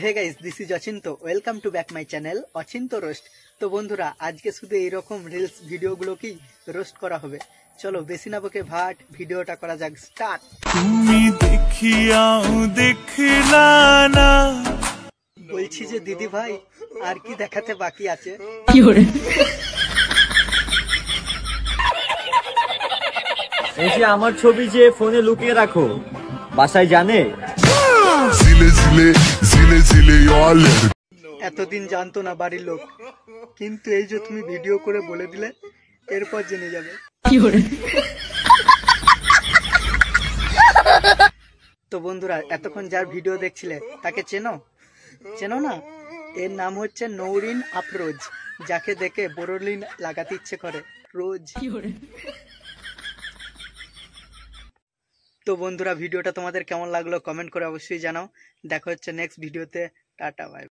Hey guys, this is Achinta. Welcome to back my channel Achinta roast. তো বন্ধুরা, আজকে শুধু এইরকম রিলস ভিডিওগুলোকেই রোস্ট করা হবে। চলো বেশি না বকে ভাট ভিডিওটা করা যাক। স্টার্ট। তুমি দেখিয়াও দেখলা না, বলছি যে দিদি ভাই, আর কি দেখাতে বাকি আছে? এই যে আমার ছবি যে ফোনে লুকিয়ে রাখো, বাসায় জানে? এতদিন জানতো না বাড়ির লোক, কিন্তু এই যে তুমি ভিডিও করে বলে দিলে, এরপর জেনে যাবে। তো বন্ধুরা, এতক্ষণ যার ভিডিও দেখছিলে তাকে চেনো না? এর নাম হচ্ছে নৌরিন আফরোজ, যাকে দেখে বোরোলিন লাগাতে ইচ্ছে করে রোজ। তো বন্ধুরা, ভিডিওটা তোমাদের কেমন লাগলো কমেন্ট করে অবশ্যই জানাও। দেখা হচ্ছে নেক্সট ভিডিওতে। Tata bye.